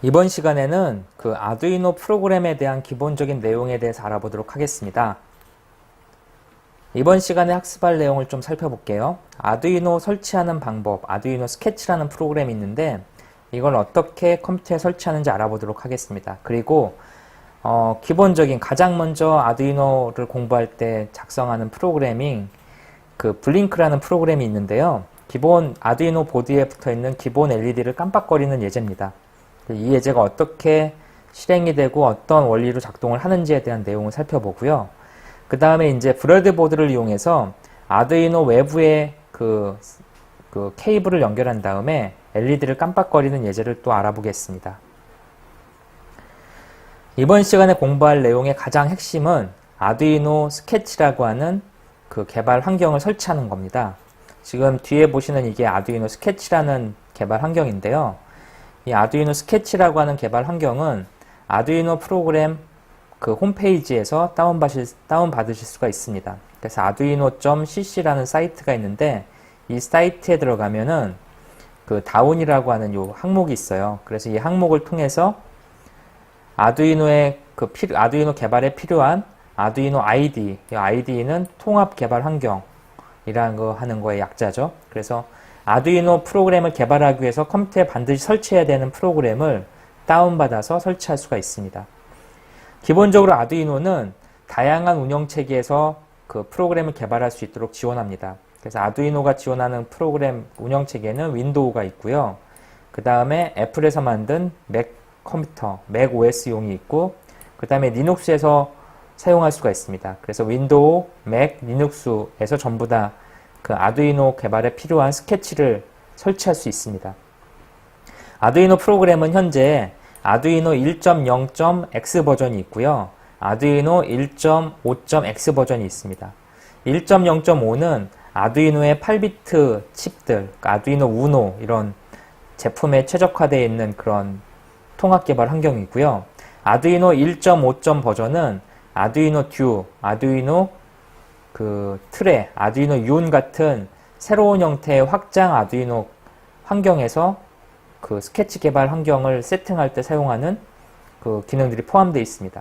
이번 시간에는 그 아두이노 프로그램에 대한 기본적인 내용에 대해서 알아보도록 하겠습니다. 이번 시간에 학습할 내용을 좀 살펴볼게요. 아두이노 설치하는 방법, 아두이노 스케치라는 프로그램이 있는데 이걸 어떻게 컴퓨터에 설치하는지 알아보도록 하겠습니다. 그리고 기본적인 가장 먼저 아두이노를 공부할 때 작성하는 프로그래밍 그 블링크라는 프로그램이 있는데요. 기본 아두이노 보드에 붙어 있는 기본 LED를 깜빡거리는 예제입니다. 이 예제가 어떻게 실행이 되고 어떤 원리로 작동을 하는지에 대한 내용을 살펴보고요. 그 다음에 이제 브레드보드를 이용해서 아두이노 외부에 그 케이블을 연결한 다음에 LED를 깜빡거리는 예제를 또 알아보겠습니다. 이번 시간에 공부할 내용의 가장 핵심은 아두이노 스케치라고 하는 그 개발 환경을 설치하는 겁니다. 지금 뒤에 보시는 이게 아두이노 스케치라는 개발 환경인데요. 이 아두이노 스케치라고 하는 개발 환경은 아두이노 프로그램 그 홈페이지에서 다운받으실 수가 있습니다. 그래서 arduino.cc라는 사이트가 있는데 이 사이트에 들어가면은 그 다운이라고 하는 요 항목이 있어요. 그래서 이 항목을 통해서 아두이노의 아두이노 개발에 필요한 아두이노 IDE, 이 IDE는 통합 개발 환경이라는 거 하는 거의 약자죠. 그래서 아두이노 프로그램을 개발하기 위해서 컴퓨터에 반드시 설치해야 되는 프로그램을 다운받아서 설치할 수가 있습니다. 기본적으로 아두이노는 다양한 운영체계에서 그 프로그램을 개발할 수 있도록 지원합니다. 그래서 아두이노가 지원하는 프로그램 운영체계는 윈도우가 있고요. 그 다음에 애플에서 만든 맥 컴퓨터, 맥 OS용이 있고, 그 다음에 리눅스에서 사용할 수가 있습니다. 그래서 윈도우, 맥, 리눅스에서 전부 다 그 아두이노 개발에 필요한 스케치를 설치할 수 있습니다. 아두이노 프로그램은 현재 아두이노 1.0.x 버전이 있고요. 아두이노 1.5.x 버전이 있습니다. 1.0.5는 아두이노의 8비트 칩들, 그러니까 아두이노 우노 이런 제품에 최적화되어 있는 그런 통합 개발 환경이고요. 아두이노 1.5. 버전은 아두이노 듀, 아두이노 트레, 아두이노 윤 같은 새로운 형태의 확장 아두이노 환경에서 그 스케치 개발 환경을 세팅할 때 사용하는 그 기능들이 포함되어 있습니다.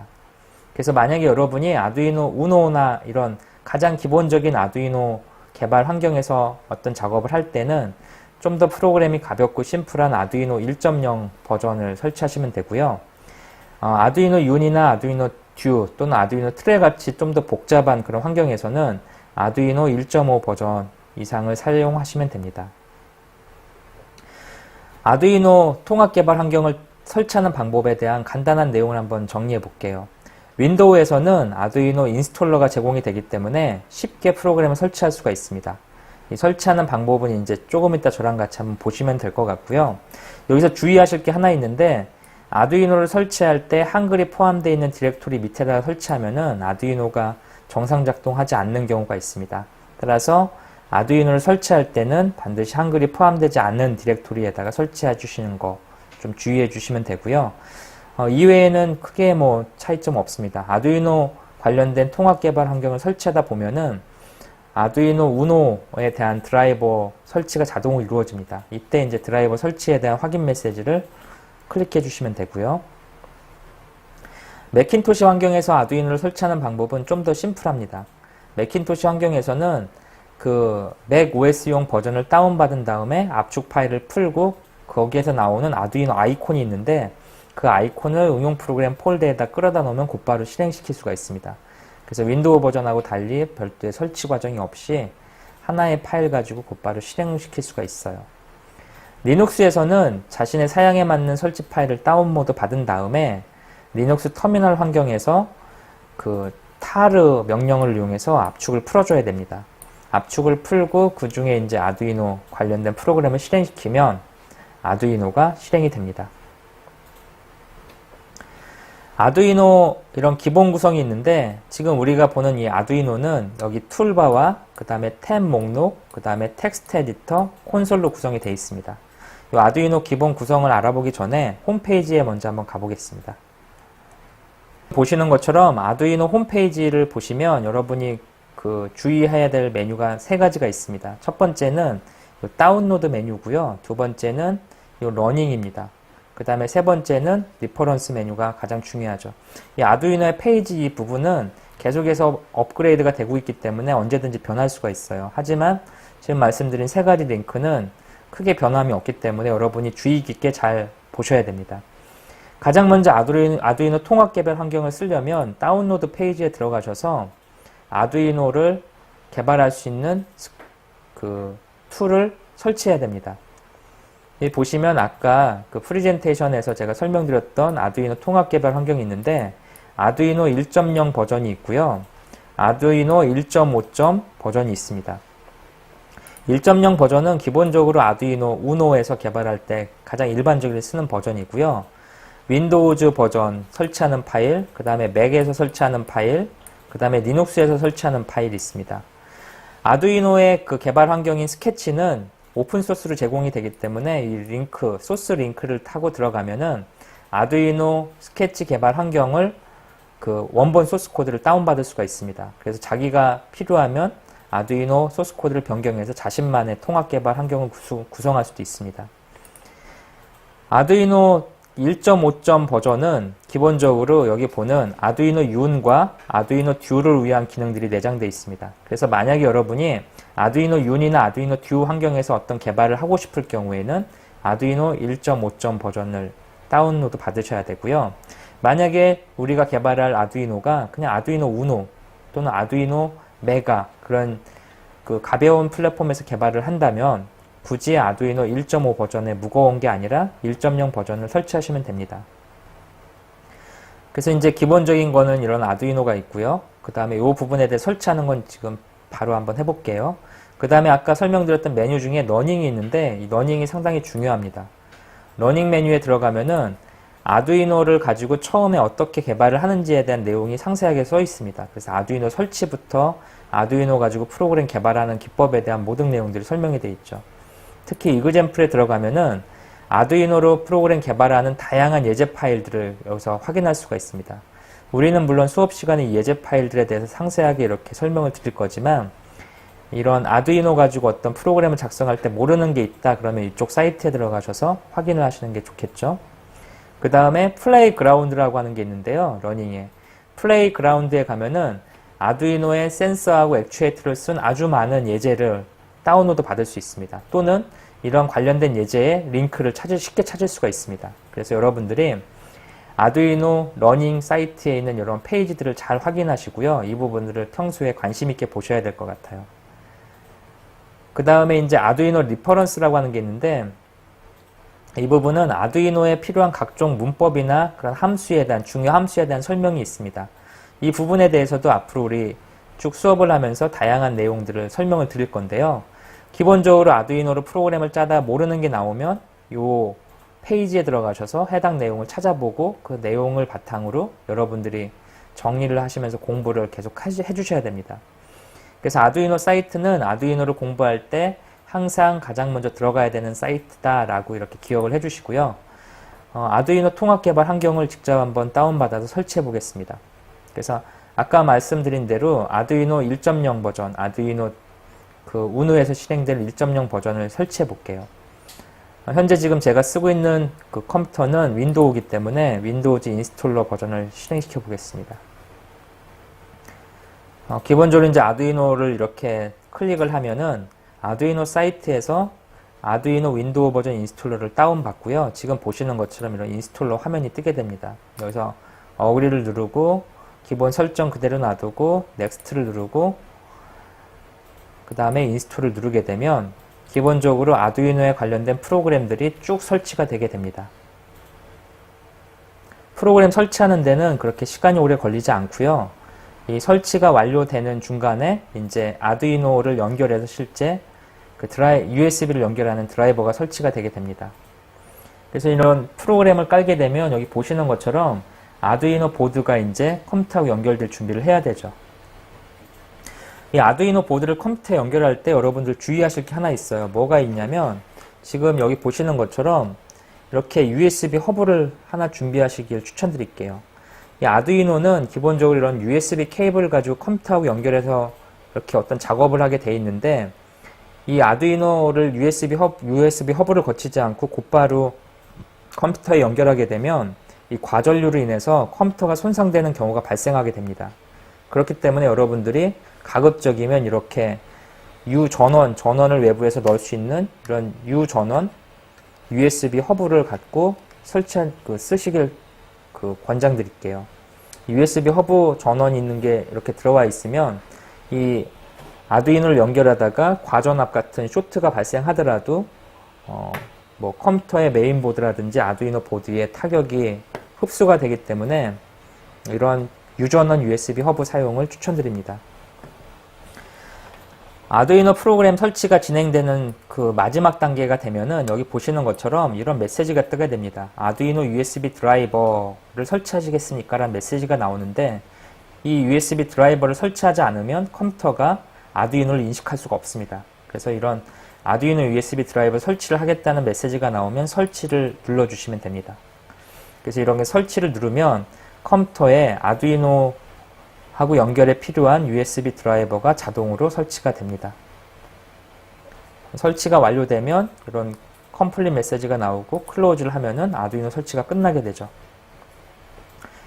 그래서 만약에 여러분이 아두이노 우노나 이런 가장 기본적인 아두이노 개발 환경에서 어떤 작업을 할 때는 좀 더 프로그램이 가볍고 심플한 아두이노 1.0 버전을 설치하시면 되고요. 아두이노 윤이나 아두이노 듀 또는 아두이노 트레 같이 좀 더 복잡한 그런 환경에서는 아두이노 1.5 버전 이상을 사용하시면 됩니다. 아두이노 통합 개발 환경을 설치하는 방법에 대한 간단한 내용을 한번 정리해 볼게요. 윈도우에서는 아두이노 인스톨러가 제공이 되기 때문에 쉽게 프로그램을 설치할 수가 있습니다. 이 설치하는 방법은 이제 조금 이따 저랑 같이 한번 보시면 될 것 같고요. 여기서 주의하실 게 하나 있는데 아두이노를 설치할 때 한글이 포함되어 있는 디렉토리 밑에다가 설치하면은 아두이노가 정상 작동하지 않는 경우가 있습니다. 따라서 아두이노를 설치할 때는 반드시 한글이 포함되지 않는 디렉토리에다가 설치해 주시는 거 좀 주의해 주시면 되고요. 이외에는 크게 뭐 차이점 없습니다. 아두이노 관련된 통합 개발 환경을 설치하다 보면은 아두이노 우노에 대한 드라이버 설치가 자동으로 이루어집니다. 이때 이제 드라이버 설치에 대한 확인 메시지를 클릭해 주시면 되고요. 매킨토시 환경에서 아두이노를 설치하는 방법은 좀 더 심플합니다. 매킨토시 환경에서는 그 맥 OS용 버전을 다운받은 다음에 압축 파일을 풀고 거기에서 나오는 아두이노 아이콘이 있는데 그 아이콘을 응용 프로그램 폴더에다 끌어다 놓으면 곧바로 실행시킬 수가 있습니다. 그래서 윈도우 버전하고 달리 별도의 설치 과정이 없이 하나의 파일 가지고 곧바로 실행시킬 수가 있어요. 리눅스에서는 자신의 사양에 맞는 설치 파일을 다운로드 받은 다음에 리눅스 터미널 환경에서 그 타르 명령을 이용해서 압축을 풀어줘야 됩니다. 압축을 풀고 그 중에 이제 아두이노 관련된 프로그램을 실행시키면 아두이노가 실행이 됩니다. 아두이노 이런 기본 구성이 있는데 지금 우리가 보는 이 아두이노는 여기 툴바와 그 다음에 탭 목록, 그 다음에 텍스트 에디터, 콘솔로 구성이 되어 있습니다. 이 아두이노 기본 구성을 알아보기 전에 홈페이지에 먼저 한번 가보겠습니다. 보시는 것처럼 아두이노 홈페이지를 보시면 여러분이 그 주의해야 될 메뉴가 세 가지가 있습니다. 첫 번째는 다운로드 메뉴고요. 두 번째는 이 러닝입니다. 그 다음에 세 번째는 리퍼런스 메뉴가 가장 중요하죠. 이 아두이노의 페이지 이 부분은 계속해서 업그레이드가 되고 있기 때문에 언제든지 변할 수가 있어요. 하지만 지금 말씀드린 세 가지 링크는 크게 변함이 없기 때문에 여러분이 주의 깊게 잘 보셔야 됩니다. 가장 먼저 아두이노 통합 개발 환경을 쓰려면 다운로드 페이지에 들어가셔서 아두이노를 개발할 수 있는 그 툴을 설치해야 됩니다. 여기 보시면 아까 그 프레젠테이션에서 제가 설명드렸던 아두이노 통합 개발 환경이 있는데 아두이노 1.0 버전이 있고요. 아두이노 1.5 버전이 있습니다. 1.0 버전은 기본적으로 아두이노 우노에서 개발할 때 가장 일반적으로 쓰는 버전이고요. 윈도우즈 버전 설치하는 파일, 그 다음에 맥에서 설치하는 파일, 그 다음에 리눅스에서 설치하는 파일이 있습니다. 아두이노의 그 개발 환경인 스케치는 오픈소스로 제공이 되기 때문에 이 링크, 소스 링크를 타고 들어가면은 아두이노 스케치 개발 환경을 그 원본 소스 코드를 다운받을 수가 있습니다. 그래서 자기가 필요하면 아두이노 소스 코드를 변경해서 자신만의 통합 개발 환경을 구성할 수도 있습니다. 아두이노 1.5 버전은 기본적으로 여기 보는 아두이노 윤과 아두이노 듀를 위한 기능들이 내장되어 있습니다. 그래서 만약에 여러분이 아두이노 윤이나 아두이노 듀 환경에서 어떤 개발을 하고 싶을 경우에는 아두이노 1.5 버전을 다운로드 받으셔야 되고요. 만약에 우리가 개발할 아두이노가 그냥 아두이노 우노 또는 아두이노 메가 그런 그 가벼운 플랫폼에서 개발을 한다면 굳이 아두이노 1.5 버전의 무거운 게 아니라 1.0 버전을 설치하시면 됩니다. 그래서 이제 기본적인 거는 이런 아두이노가 있고요. 그 다음에 이 부분에 대해 설치하는 건 지금 바로 한번 해볼게요. 그 다음에 아까 설명드렸던 메뉴 중에 러닝이 있는데 이 러닝이 상당히 중요합니다. 러닝 메뉴에 들어가면은 아두이노를 가지고 처음에 어떻게 개발을 하는지에 대한 내용이 상세하게 써 있습니다. 그래서 아두이노 설치부터 아두이노 가지고 프로그램 개발하는 기법에 대한 모든 내용들이 설명이 되어 있죠. 특히 이그젠플에 들어가면은 아두이노로 프로그램 개발하는 다양한 예제 파일들을 여기서 확인할 수가 있습니다. 우리는 물론 수업 시간에 이 예제 파일들에 대해서 상세하게 이렇게 설명을 드릴 거지만 이런 아두이노 가지고 어떤 프로그램을 작성할 때 모르는 게 있다 그러면 이쪽 사이트에 들어가셔서 확인을 하시는 게 좋겠죠. 그 다음에 플레이그라운드라고 하는 게 있는데요. 러닝에 플레이그라운드에 가면은 아두이노의 센서하고 액추에이터를 쓴 아주 많은 예제를 다운로드 받을 수 있습니다. 또는 이런 관련된 예제의 링크를 쉽게 찾을 수가 있습니다. 그래서 여러분들이 아두이노 러닝 사이트에 있는 이런 페이지들을 잘 확인하시고요. 이 부분들을 평소에 관심 있게 보셔야 될 것 같아요. 그 다음에 이제 아두이노 리퍼런스라고 하는 게 있는데 이 부분은 아두이노에 필요한 각종 문법이나 그런 함수에 대한 중요 함수에 대한 설명이 있습니다. 이 부분에 대해서도 앞으로 우리 쭉 수업을 하면서 다양한 내용들을 설명을 드릴 건데요. 기본적으로 아두이노로 프로그램을 짜다 모르는 게 나오면 이 페이지에 들어가셔서 해당 내용을 찾아보고 그 내용을 바탕으로 여러분들이 정리를 하시면서 공부를 계속 해주셔야 됩니다. 그래서 아두이노 사이트는 아두이노를 공부할 때 항상 가장 먼저 들어가야 되는 사이트다라고 이렇게 기억을 해주시고요. 아두이노 통합 개발 환경을 직접 한번 다운받아서 설치해 보겠습니다. 그래서 아까 말씀드린 대로 아두이노 1.0 버전, 아두이노 그 우노에서 실행될 1.0 버전을 설치해 볼게요. 현재 지금 제가 쓰고 있는 그 컴퓨터는 윈도우이기 때문에 윈도우즈 인스톨러 버전을 실행시켜 보겠습니다. 기본적으로 이제 아두이노를 이렇게 클릭을 하면은 아두이노 사이트에서 아두이노 윈도우 버전 인스톨러를 다운받고요. 지금 보시는 것처럼 이런 인스톨러 화면이 뜨게 됩니다. 여기서 어그리를 누르고 기본 설정 그대로 놔두고 넥스트를 누르고 그 다음에 인스톨을 누르게 되면 기본적으로 아두이노에 관련된 프로그램들이 쭉 설치가 되게 됩니다. 프로그램 설치하는 데는 그렇게 시간이 오래 걸리지 않고요. 이 설치가 완료되는 중간에 이제 아두이노를 연결해서 실제 그 USB를 연결하는 드라이버가 설치가 되게 됩니다. 그래서 이런 프로그램을 깔게 되면 여기 보시는 것처럼 아두이노 보드가 이제 컴퓨터하고 연결될 준비를 해야 되죠. 이 아두이노 보드를 컴퓨터에 연결할 때 여러분들 주의하실 게 하나 있어요. 뭐가 있냐면 지금 여기 보시는 것처럼 이렇게 USB 허브를 하나 준비하시길 추천드릴게요. 이 아두이노는 기본적으로 이런 USB 케이블을 가지고 컴퓨터하고 연결해서 이렇게 어떤 작업을 하게 돼 있는데 이 아두이노를 USB 허브를 거치지 않고 곧바로 컴퓨터에 연결하게 되면 이 과전류로 인해서 컴퓨터가 손상되는 경우가 발생하게 됩니다. 그렇기 때문에 여러분들이 가급적이면 이렇게 전원을 외부에서 넣을 수 있는 이런 전원 USB 허브를 갖고 쓰시길 권장드릴게요. USB 허브 전원이 있는 게 이렇게 들어와 있으면 이 아두이노를 연결하다가 과전압 같은 쇼트가 발생하더라도 뭐 컴퓨터의 메인보드라든지 아두이노 보드에 타격이 흡수가 되기 때문에 이런 유전원 USB 허브 사용을 추천드립니다. 아두이노 프로그램 설치가 진행되는 그 마지막 단계가 되면은 여기 보시는 것처럼 이런 메시지가 뜨게 됩니다. 아두이노 USB 드라이버를 설치하시겠습니까? 라는 메시지가 나오는데 이 USB 드라이버를 설치하지 않으면 컴퓨터가 아두이노를 인식할 수가 없습니다. 그래서 이런 아두이노 USB 드라이버 설치를 하겠다는 메시지가 나오면 설치를 눌러주시면 됩니다. 그래서 이런 게 설치를 누르면 컴퓨터에 아두이노 하고 연결에 필요한 USB 드라이버가 자동으로 설치가 됩니다. 설치가 완료되면 이런 컴플릿 메시지가 나오고 클로즈를 하면은 아두이노 설치가 끝나게 되죠.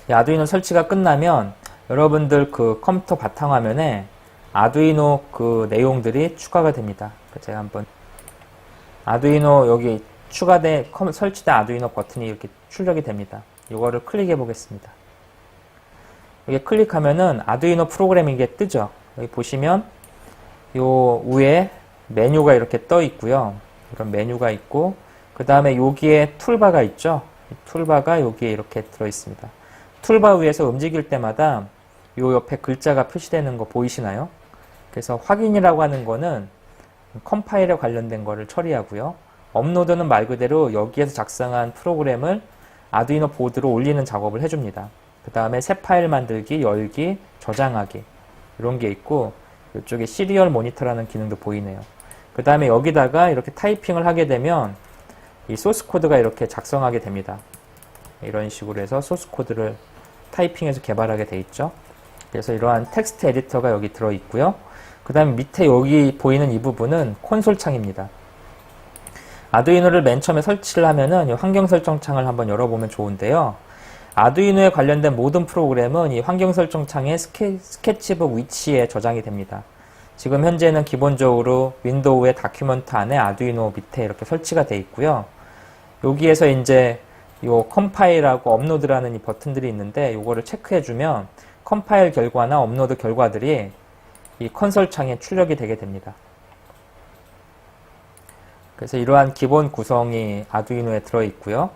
이 아두이노 설치가 끝나면 여러분들 그 컴퓨터 바탕화면에 아두이노 그 내용들이 추가가 됩니다. 제가 한번 아두이노 여기 설치된 아두이노 버튼이 이렇게 출력이 됩니다. 이거를 클릭해 보겠습니다. 여기 클릭하면은 아두이노 프로그램인 게 뜨죠. 여기 보시면 요 위에 메뉴가 이렇게 떠 있고요. 이런 메뉴가 있고 그 다음에 여기에 툴바가 있죠. 툴바가 여기에 이렇게 들어 있습니다. 툴바 위에서 움직일 때마다 요 옆에 글자가 표시되는 거 보이시나요? 그래서 확인이라고 하는 거는 컴파일에 관련된 거를 처리하고요. 업로드는 말 그대로 여기에서 작성한 프로그램을 아두이노 보드로 올리는 작업을 해줍니다. 그 다음에 새 파일 만들기, 열기, 저장하기 이런 게 있고 이쪽에 시리얼 모니터라는 기능도 보이네요. 그 다음에 여기다가 이렇게 타이핑을 하게 되면 이 소스 코드가 이렇게 작성하게 됩니다. 이런 식으로 해서 소스 코드를 타이핑해서 개발하게 돼 있죠. 그래서 이러한 텍스트 에디터가 여기 들어 있고요. 그 다음에 밑에 여기 보이는 이 부분은 콘솔 창입니다. 아두이노를 맨 처음에 설치를 하면은 이 환경 설정 창을 한번 열어보면 좋은데요. 아두이노에 관련된 모든 프로그램은 이 환경 설정 창의 스케치북 위치에 저장이 됩니다. 지금 현재는 기본적으로 윈도우의 다큐먼트 안에 아두이노 밑에 이렇게 설치가 되어 있고요. 여기에서 이제 요 컴파일하고 업로드라는 이 버튼들이 있는데 요거를 체크해주면 컴파일 결과나 업로드 결과들이 이 컨솔 창에 출력이 되게 됩니다. 그래서 이러한 기본 구성이 아두이노에 들어 있고요.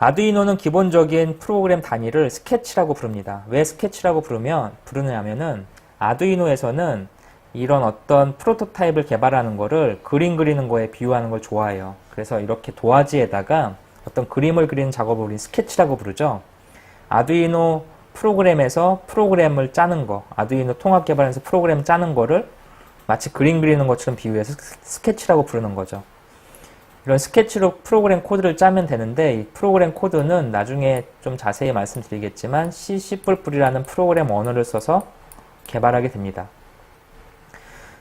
아두이노는 기본적인 프로그램 단위를 스케치라고 부릅니다. 왜 스케치라고 부르냐면은 아두이노에서는 이런 어떤 프로토타입을 개발하는 거를 그림 그리는 거에 비유하는 걸 좋아해요. 그래서 이렇게 도화지에다가 어떤 그림을 그리는 작업을 우리 스케치라고 부르죠. 아두이노 프로그램에서 프로그램을 짜는 거, 아두이노 통합 개발에서 프로그램 짜는 거를 마치 그림 그리는 것처럼 비유해서 스케치라고 부르는 거죠. 이런 스케치로 프로그램 코드를 짜면 되는데 이 프로그램 코드는 나중에 좀 자세히 말씀드리겠지만 C++이라는 프로그램 언어를 써서 개발하게 됩니다.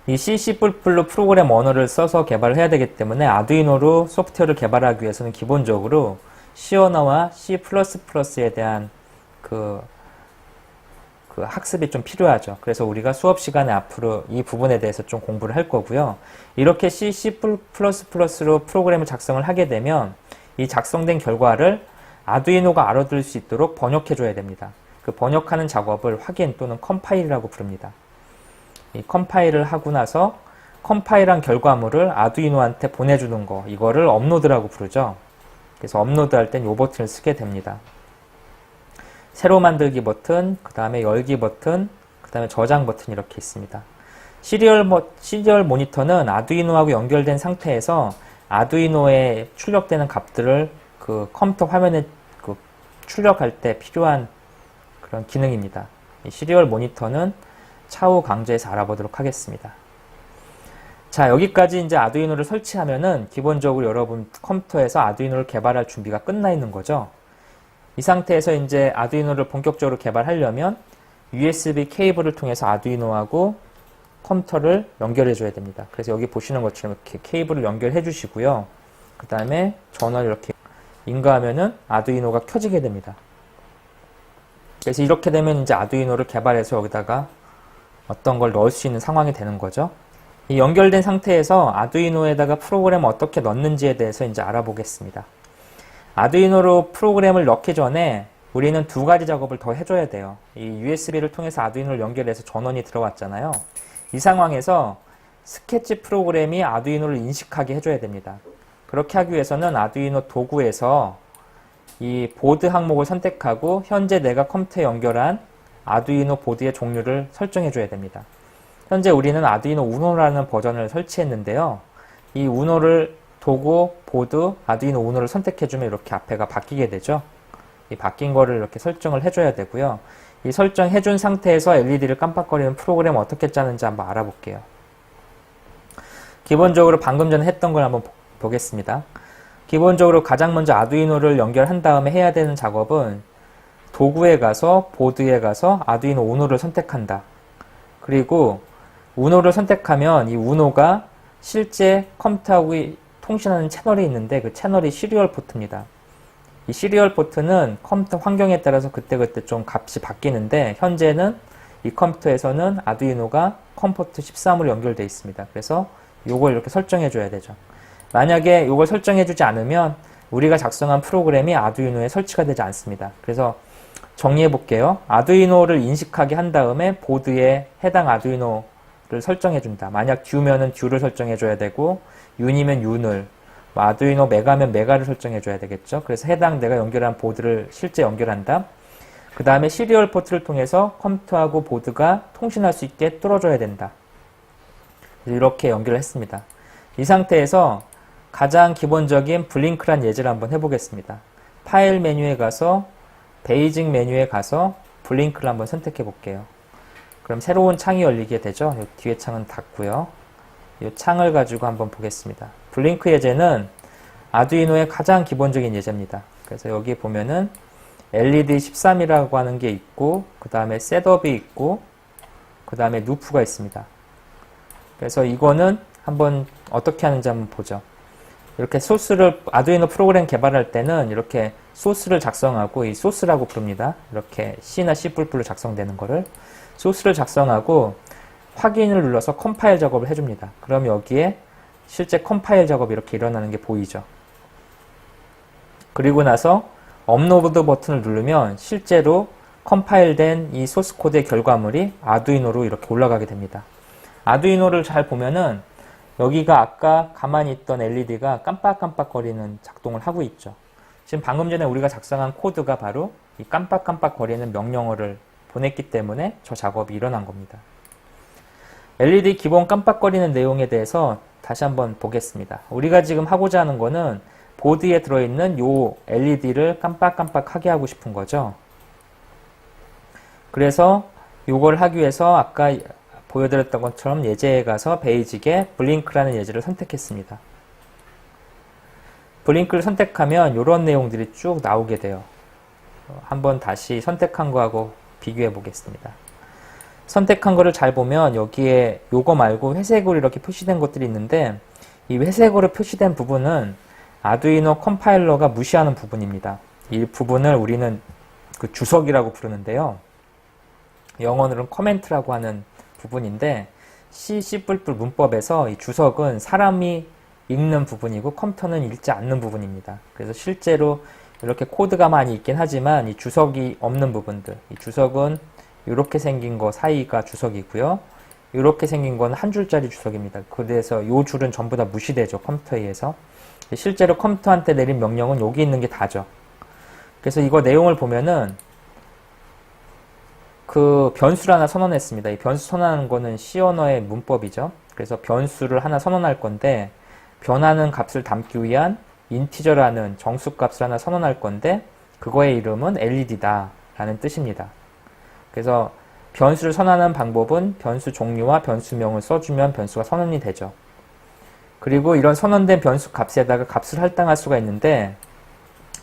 이 C++ 프로그램 언어를 써서 개발을 해야 되기 때문에 아두이노로 소프트웨어를 개발하기 위해서는 기본적으로 C 언어와 C++에 대한 그 학습이 좀 필요하죠. 그래서 우리가 수업 시간에 앞으로 이 부분에 대해서 좀 공부를 할 거고요. 이렇게 C++로 프로그램을 작성을 하게 되면 이 작성된 결과를 아두이노가 알아들을 수 있도록 번역해 줘야 됩니다. 그 번역하는 작업을 확인 또는 컴파일이라고 부릅니다. 이 컴파일을 하고 나서 컴파일한 결과물을 아두이노한테 보내주는 거, 이거를 업로드라고 부르죠. 그래서 업로드할 땐 이 버튼을 쓰게 됩니다. 새로 만들기 버튼, 그 다음에 열기 버튼, 그 다음에 저장 버튼 이렇게 있습니다. 시리얼 모니터는 아두이노하고 연결된 상태에서 아두이노에 출력되는 값들을 그 컴퓨터 화면에 그 출력할 때 필요한 그런 기능입니다. 이 시리얼 모니터는 차후 강좌에서 알아보도록 하겠습니다. 자, 여기까지 이제 아두이노를 설치하면은 기본적으로 여러분 컴퓨터에서 아두이노를 개발할 준비가 끝나 있는 거죠. 이 상태에서 이제 아두이노를 본격적으로 개발하려면 USB 케이블을 통해서 아두이노하고 컴퓨터를 연결해 줘야 됩니다. 그래서 여기 보시는 것처럼 이렇게 케이블을 연결해 주시고요. 그 다음에 전원을 이렇게 인가하면은 아두이노가 켜지게 됩니다. 그래서 이렇게 되면 이제 아두이노를 개발해서 여기다가 어떤 걸 넣을 수 있는 상황이 되는 거죠. 이 연결된 상태에서 아두이노에다가 프로그램을 어떻게 넣는지에 대해서 이제 알아보겠습니다. 아두이노로 프로그램을 넣기 전에 우리는 두 가지 작업을 더 해줘야 돼요. 이 USB를 통해서 아두이노를 연결해서 전원이 들어왔잖아요. 이 상황에서 스케치 프로그램이 아두이노를 인식하게 해줘야 됩니다. 그렇게 하기 위해서는 아두이노 도구에서 이 보드 항목을 선택하고 현재 내가 컴퓨터에 연결한 아두이노 보드의 종류를 설정해 줘야 됩니다. 현재 우리는 아두이노 우노라는 버전을 설치했는데요. 이 우노를 도구, 보드, 아두이노 우노를 선택해주면 이렇게 앞에가 바뀌게 되죠. 이 바뀐 거를 이렇게 설정을 해줘야 되고요. 이 설정해준 상태에서 LED를 깜빡거리는 프로그램을 어떻게 짜는지 한번 알아볼게요. 기본적으로 방금 전에 했던 걸 한번 보겠습니다. 기본적으로 가장 먼저 아두이노를 연결한 다음에 해야 되는 작업은 도구에 가서 보드에 가서 아두이노 우노를 선택한다. 그리고 우노를 선택하면 이 우노가 실제 컴퓨터하고 통신하는 채널이 있는데 그 채널이 시리얼 포트입니다. 이 시리얼 포트는 컴퓨터 환경에 따라서 그때그때 좀 값이 바뀌는데 현재는 이 컴퓨터에서는 아두이노가 컴포트 13으로 연결되어 있습니다. 그래서 요걸 이렇게 설정해 줘야 되죠. 만약에 요걸 설정해 주지 않으면 우리가 작성한 프로그램이 아두이노에 설치가 되지 않습니다. 그래서 정리해 볼게요. 아두이노를 인식하게 한 다음에 보드에 해당 아두이노를 설정해 준다. 만약 듀면은 듀를 설정해 줘야 되고 윤이면 윤을, 아두이노 메가면 메가를 설정해 줘야 되겠죠. 그래서 해당 내가 연결한 보드를 실제 연결한다. 그 다음에 시리얼 포트를 통해서 컴퓨터하고 보드가 통신할 수 있게 뚫어줘야 된다. 이렇게 연결을 했습니다. 이 상태에서 가장 기본적인 블링크란 예제를 한번 해보겠습니다. 파일 메뉴에 가서 베이직 메뉴에 가서 블링크를 한번 선택해 볼게요. 그럼 새로운 창이 열리게 되죠. 이 뒤에 창은 닫고요. 이 창을 가지고 한번 보겠습니다. 블링크 예제는 아두이노의 가장 기본적인 예제입니다. 그래서 여기 보면은 LED 13이라고 하는 게 있고 그 다음에 셋업이 있고 그 다음에 루프가 있습니다. 그래서 이거는 한번 어떻게 하는지 한번 보죠. 이렇게 소스를 아두이노 프로그램 개발할 때는 이렇게 소스를 작성하고 이 소스라고 부릅니다. 이렇게 C나 C++로 작성되는 거를 소스를 작성하고 확인을 눌러서 컴파일 작업을 해줍니다. 그럼 여기에 실제 컴파일 작업이 이렇게 일어나는 게 보이죠. 그리고 나서 업로드 버튼을 누르면 실제로 컴파일된 이 소스 코드의 결과물이 아두이노로 이렇게 올라가게 됩니다. 아두이노를 잘 보면은 여기가 아까 가만히 있던 LED가 깜빡깜빡거리는 작동을 하고 있죠. 지금 방금 전에 우리가 작성한 코드가 바로 이 깜빡깜빡거리는 명령어를 보냈기 때문에 저 작업이 일어난 겁니다. LED 기본 깜빡거리는 내용에 대해서 다시 한번 보겠습니다. 우리가 지금 하고자 하는 거는 보드에 들어있는 요 LED를 깜빡깜빡하게 하고 싶은 거죠. 그래서 요걸 하기 위해서 아까 보여드렸던 것처럼 예제에 가서 베이직에 블링크라는 예제를 선택했습니다. 블링크를 선택하면 이런 내용들이 쭉 나오게 돼요. 한번 다시 선택한 거하고 비교해 보겠습니다. 선택한 거를 잘 보면 여기에 요거 말고 회색으로 이렇게 표시된 것들이 있는데 이 회색으로 표시된 부분은 아두이노 컴파일러가 무시하는 부분입니다. 이 부분을 우리는 그 주석이라고 부르는데요. 영어로는 커멘트라고 하는 부분인데 C, C++ 문법에서 이 주석은 사람이 읽는 부분이고 컴퓨터는 읽지 않는 부분입니다. 그래서 실제로 이렇게 코드가 많이 있긴 하지만 이 주석이 없는 부분들, 이 주석은 이렇게 생긴 거 사이가 주석이고요. 이렇게 생긴 건 한 줄짜리 주석입니다. 그래서 이 줄은 전부 다 무시되죠. 컴퓨터에 의해서. 실제로 컴퓨터한테 내린 명령은 여기 있는 게 다죠. 그래서 이거 내용을 보면은 그 변수를 하나 선언했습니다. 이 변수 선언하는 거는 C 언어의 문법이죠. 그래서 변수를 하나 선언할 건데 변하는 값을 담기 위한 인티저라는 정수값을 하나 선언할 건데 그거의 이름은 LED다 라는 뜻입니다. 그래서 변수를 선언하는 방법은 변수 종류와 변수명을 써주면 변수가 선언이 되죠. 그리고 이런 선언된 변수 값에다가 값을 할당할 수가 있는데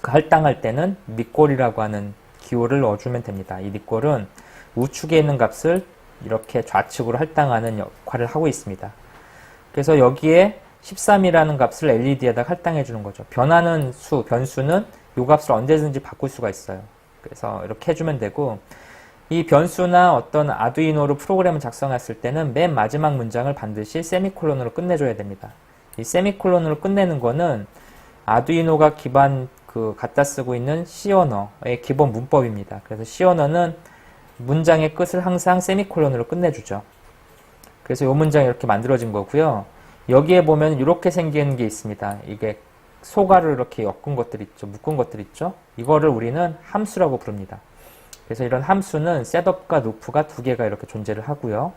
그 할당할 때는 니꼴이라고 하는 기호를 넣어주면 됩니다. 이 니꼴은 우측에 있는 값을 이렇게 좌측으로 할당하는 역할을 하고 있습니다. 그래서 여기에 13이라는 값을 LED에다 할당해 주는 거죠. 변하는 수, 변수는 요 값을 언제든지 바꿀 수가 있어요. 그래서 이렇게 해주면 되고, 이 변수나 어떤 아두이노로 프로그램을 작성했을 때는 맨 마지막 문장을 반드시 세미콜론으로 끝내줘야 됩니다. 이 세미콜론으로 끝내는 거는 아두이노가 기반 갖다 쓰고 있는 C 언어의 기본 문법입니다. 그래서 C 언어는 문장의 끝을 항상 세미콜론으로 끝내주죠. 그래서 이 문장이 이렇게 만들어진 거고요. 여기에 보면 이렇게 생긴 게 있습니다. 이게 소가를 이렇게 엮은 것들 있죠. 묶은 것들 있죠. 이거를 우리는 함수라고 부릅니다. 그래서 이런 함수는 셋업과 루프가 두 개가 이렇게 존재를 하고요.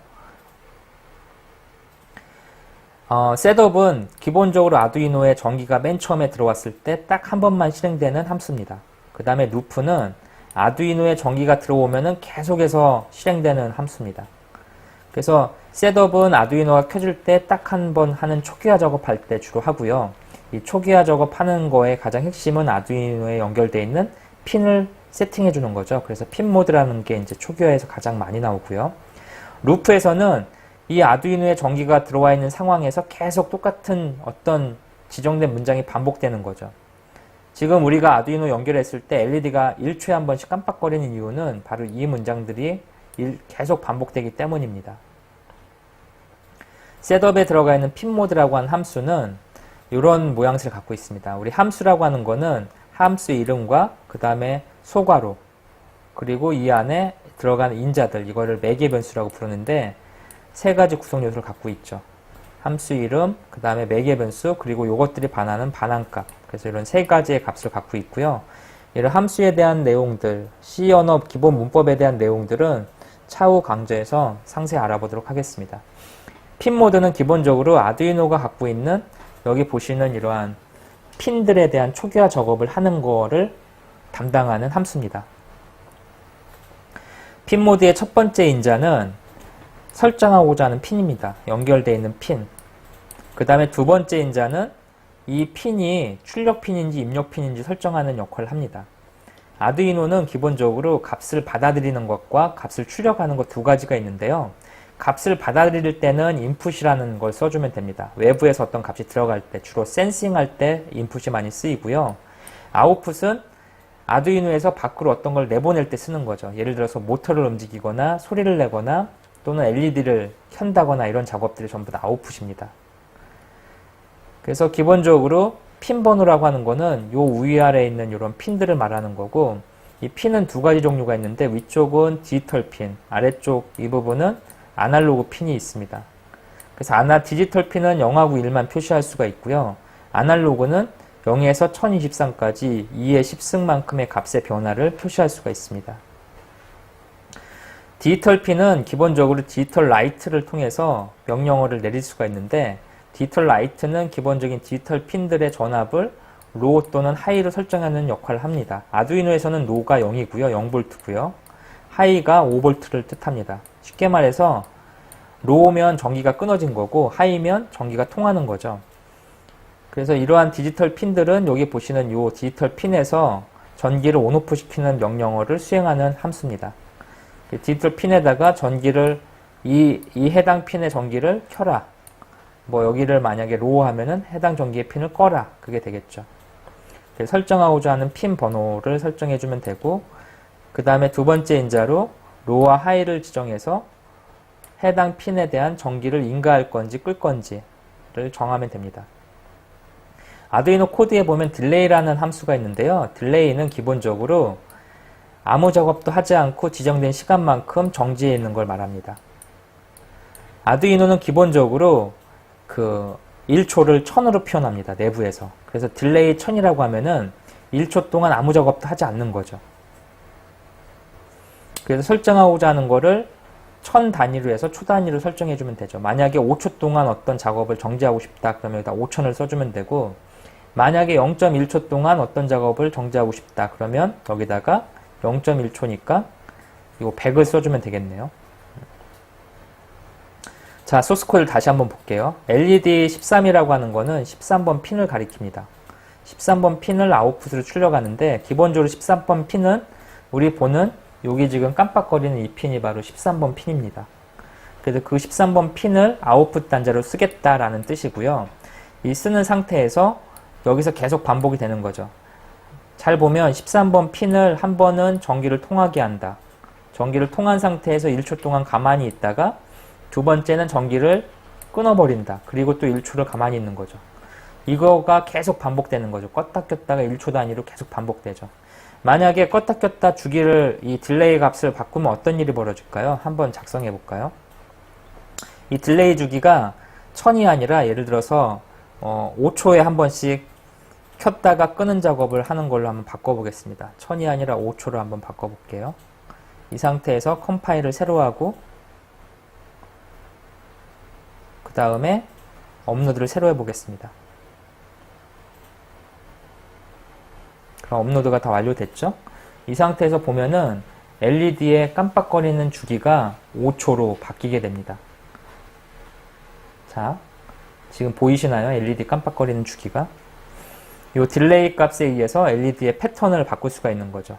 셋업은 기본적으로 아두이노의 전기가 맨 처음에 들어왔을 때 딱 한 번만 실행되는 함수입니다. 그 다음에 루프는 아두이노의 전기가 들어오면은 계속해서 실행되는 함수입니다. 그래서 셋업은 아두이노가 켜질 때 딱 한 번 하는 초기화 작업할 때 주로 하고요. 이 초기화 작업하는 거의 가장 핵심은 아두이노에 연결되어 있는 핀을 세팅해 주는 거죠. 그래서 핀 모드라는 게 이제 초기화에서 가장 많이 나오고요. 루프에서는 이 아두이노에 전기가 들어와 있는 상황에서 계속 똑같은 어떤 지정된 문장이 반복되는 거죠. 지금 우리가 아두이노 연결했을 때 LED가 1초에 한 번씩 깜빡거리는 이유는 바로 이 문장들이 계속 반복되기 때문입니다. 셋업에 들어가 있는 핀 모드라고 하는 함수는 이런 모양새를 갖고 있습니다. 우리 함수라고 하는 거는 함수 이름과 그 다음에 소괄호 그리고 이 안에 들어가는 인자들 이거를 매개 변수라고 부르는데 세 가지 구성 요소를 갖고 있죠. 함수 이름, 그 다음에 매개 변수, 그리고 요것들이 반하는 반환값. 그래서 이런 세 가지의 값을 갖고 있고요. 이런 함수에 대한 내용들, C 언어 기본 문법에 대한 내용들은 차후 강좌에서 상세히 알아보도록 하겠습니다. 핀 모드는 기본적으로 아두이노가 갖고 있는 여기 보시는 이러한 핀들에 대한 초기화 작업을 하는 거를 담당하는 함수입니다. 핀 모드의 첫 번째 인자는 설정하고자 하는 핀입니다. 연결되어 있는 핀. 그 다음에 두 번째 인자는 이 핀이 출력 핀인지 입력 핀인지 설정하는 역할을 합니다. 아두이노는 기본적으로 값을 받아들이는 것과 값을 출력하는 것 두 가지가 있는데요. 값을 받아들일 때는 인풋이라는 걸 써주면 됩니다. 외부에서 어떤 값이 들어갈 때 주로 센싱할 때 인풋이 많이 쓰이고요. 아웃풋은 아두이노에서 밖으로 어떤 걸 내보낼 때 쓰는 거죠. 예를 들어서 모터를 움직이거나 소리를 내거나 또는 LED를 켠다거나 이런 작업들이 전부 다 아웃풋입니다. 그래서 기본적으로 핀 번호라고 하는 거는 요 위아래에 있는 이런 핀들을 말하는 거고 이 핀은 두 가지 종류가 있는데 위쪽은 디지털 핀, 아래쪽 이 부분은 아날로그 핀이 있습니다. 그래서 디지털 핀은 0하고 1만 표시할 수가 있고요. 아날로그는 0에서 1023까지 2의 10승만큼의 값의 변화를 표시할 수가 있습니다. 디지털 핀은 기본적으로 디지털 라이트를 통해서 명령어를 내릴 수가 있는데 디지털 라이트는 기본적인 디지털 핀들의 전압을 로우 또는 하이로 설정하는 역할을 합니다. 아두이노에서는 로우가 0이고요. 0V고요. 하이가 5V를 뜻합니다. 쉽게 말해서 로우면 전기가 끊어진 거고 하이면 전기가 통하는 거죠. 그래서 이러한 디지털 핀들은 여기 보시는 이 디지털 핀에서 전기를 온오프 시키는 명령어를 수행하는 함수입니다. 디지털 핀에다가 전기를 이 해당 핀의 전기를 켜라. 뭐 여기를 만약에 로우 하면은 해당 전기의 핀을 꺼라. 그게 되겠죠. 설정하고자 하는 핀 번호를 설정해 주면 되고 그 다음에 두 번째 인자로 로우와 하이를 지정해서 해당 핀에 대한 전기를 인가할 건지 끌 건지를 정하면 됩니다. 아두이노 코드에 보면 딜레이라는 함수가 있는데요. 딜레이는 기본적으로 아무 작업도 하지 않고 지정된 시간만큼 정지해 있는 걸 말합니다. 아두이노는 기본적으로 1초를 1000으로 표현합니다. 내부에서. 그래서 딜레이 1000이라고 하면은 1초 동안 아무 작업도 하지 않는 거죠. 그래서 설정하고자 하는 거를 1000 단위로 해서 초 단위로 설정해 주면 되죠. 만약에 5초 동안 어떤 작업을 정지하고 싶다 그러면 여기다 5000을 써주면 되고 만약에 0.1초 동안 어떤 작업을 정지하고 싶다 그러면 여기다가 0.1초니까 이거 100을 써주면 되겠네요. 자, 소스 코드를 다시 한번 볼게요. LED 13이라고 하는 거는 13번 핀을 가리킵니다. 13번 핀을 아웃풋으로 출력하는데 기본적으로 13번 핀은 우리 보는 여기 지금 깜빡거리는 이 핀이 바로 13번 핀입니다. 그래서 그 13번 핀을 아웃풋 단자로 쓰겠다라는 뜻이고요. 이 쓰는 상태에서 여기서 계속 반복이 되는 거죠. 잘 보면 13번 핀을 한 번은 전기를 통하게 한다. 전기를 통한 상태에서 1초 동안 가만히 있다가 두 번째는 전기를 끊어버린다. 그리고 또 1초를 가만히 있는 거죠. 이거가 계속 반복되는 거죠. 껐다 켰다가 1초 단위로 계속 반복되죠. 만약에 껐다 켰다 주기를 이 딜레이 값을 바꾸면 어떤 일이 벌어질까요? 한번 작성해 볼까요? 이 딜레이 주기가 1000이 아니라 예를 들어서 5초에 한 번씩 켰다가 끄는 작업을 하는 걸로 한번 바꿔보겠습니다. 1000이 아니라 5초로 한번 바꿔볼게요. 이 상태에서 컴파일을 새로 하고 그 다음에 업로드를 새로 해보겠습니다. 그럼 업로드가 다 완료됐죠? 이 상태에서 보면은 LED의 깜빡거리는 주기가 5초로 바뀌게 됩니다. 자, 지금 보이시나요? LED 깜빡거리는 주기가. 이 딜레이 값에 의해서 LED의 패턴을 바꿀 수가 있는 거죠.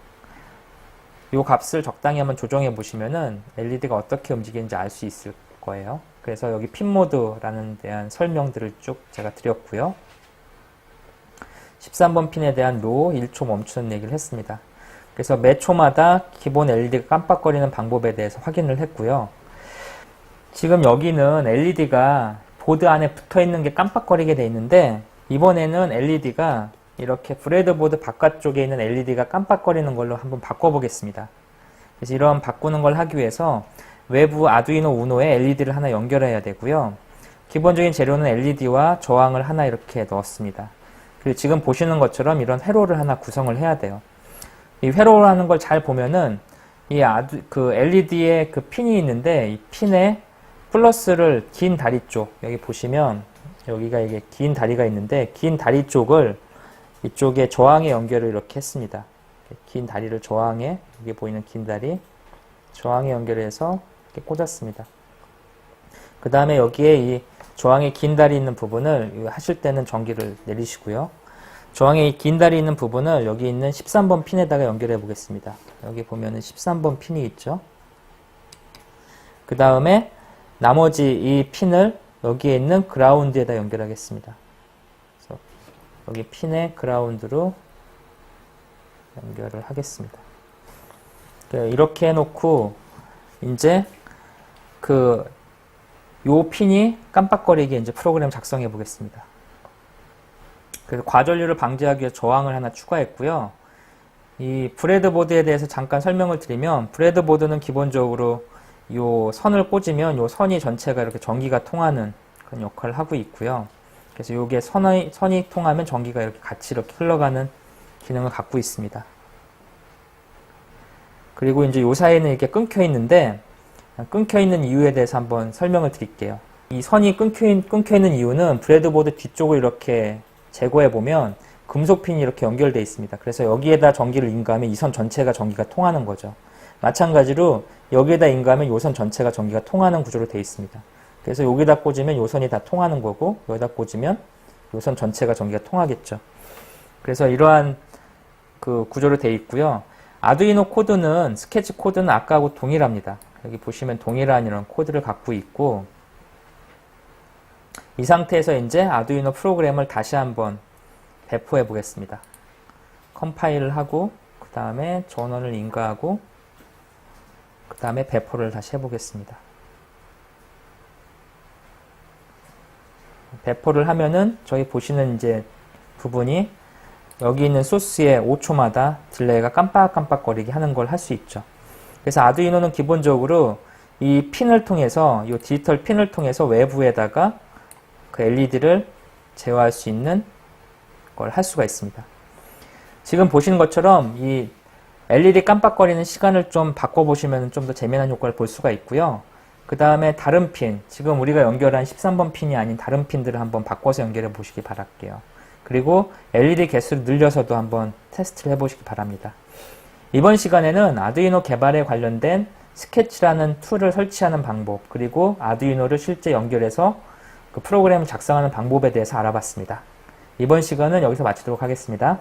이 값을 적당히 한번 조정해 보시면은 LED가 어떻게 움직이는지 알 수 있을 거예요. 그래서 여기 핀 모드라는 대한 설명들을 쭉 제가 드렸고요. 13번 핀에 대한 로 1초 멈추는 얘기를 했습니다. 그래서 매 초마다 기본 LED가 깜빡거리는 방법에 대해서 확인을 했고요. 지금 여기는 LED가 보드 안에 붙어 있는 게 깜빡거리게 돼 있는데 이번에는 LED가 이렇게 브레드보드 바깥쪽에 있는 LED가 깜빡거리는 걸로 한번 바꿔보겠습니다. 그래서 이런 바꾸는 걸 하기 위해서 외부 아두이노 우노에 LED를 하나 연결해야 되고요. 기본적인 재료는 LED와 저항을 하나 이렇게 넣었습니다. 그리고 지금 보시는 것처럼 이런 회로를 하나 구성을 해야 돼요. 이 회로라는 걸 잘 보면은 이 LED에 그 핀이 있는데 이 핀에 플러스를 긴 다리 쪽, 여기 보시면 여기가 이게 긴 다리가 있는데 긴 다리 쪽을 이쪽에 저항에 연결을 이렇게 했습니다. 긴 다리를 저항에, 여기 보이는 긴 다리 저항에 연결해서 이렇게 꽂았습니다. 그 다음에 여기에 이 저항에 긴 다리 있는 부분을 하실 때는 전기를 내리시고요. 저항에 긴 다리 있는 부분을 여기 있는 13번 핀에다가 연결해 보겠습니다. 여기 보면은 13번 핀이 있죠. 그 다음에 나머지 이 핀을 여기에 있는 그라운드에다 연결하겠습니다. 그래서 여기 핀에 그라운드로 연결을 하겠습니다. 이렇게 해놓고 이제 요 핀이 깜빡거리게 이제 프로그램 작성해 보겠습니다. 그래서 과전류를 방지하기 위해 저항을 하나 추가했고요. 이 브레드보드에 대해서 잠깐 설명을 드리면 브레드보드는 기본적으로 요 선을 꽂으면 요 선이 전체가 이렇게 전기가 통하는 그런 역할을 하고 있고요. 그래서 요게 선이 통하면 전기가 이렇게 같이 이렇게 흘러가는 기능을 갖고 있습니다. 그리고 이제 요 사이에는 이렇게 끊겨 있는데 끊겨 있는 이유에 대해서 한번 설명을 드릴게요. 이 선이 끊겨 있는 이유는 브레드보드 뒤쪽을 이렇게 제거해 보면 금속핀이 이렇게 연결되어 있습니다. 그래서 여기에다 전기를 인가하면 이 선 전체가 전기가 통하는 거죠. 마찬가지로 여기에다 인가하면 이 선 전체가 전기가 통하는 구조로 되어 있습니다. 그래서 여기다 꽂으면 이 선이 다 통하는 거고 여기다 꽂으면 이 선 전체가 전기가 통하겠죠. 그래서 이러한 그 구조로 되어 있고요. 아두이노 코드는 스케치 코드는 아까하고 동일합니다. 여기 보시면 동일한 이런 코드를 갖고 있고 이 상태에서 이제 아두이노 프로그램을 다시 한번 배포해 보겠습니다. 컴파일을 하고 그 다음에 전원을 인가하고 그 다음에 배포를 다시 해보겠습니다. 배포를 하면은 저희 보시는 이제 부분이 여기 있는 소스에 5초마다 딜레이가 깜빡깜빡거리게 하는 걸 할 수 있죠. 그래서 아두이노는 기본적으로 이 핀을 통해서, 이 디지털 핀을 통해서 외부에다가 그 LED를 제어할 수 있는 걸 할 수가 있습니다. 지금 보시는 것처럼 이 LED 깜빡거리는 시간을 좀 바꿔보시면 좀 더 재미난 효과를 볼 수가 있고요. 그 다음에 다른 핀, 지금 우리가 연결한 13번 핀이 아닌 다른 핀들을 한번 바꿔서 연결해 보시기 바랄게요. 그리고 LED 개수를 늘려서도 한번 테스트를 해보시기 바랍니다. 이번 시간에는 아두이노 개발에 관련된 스케치라는 툴을 설치하는 방법, 그리고 아두이노를 실제 연결해서 그 프로그램을 작성하는 방법에 대해서 알아봤습니다. 이번 시간은 여기서 마치도록 하겠습니다.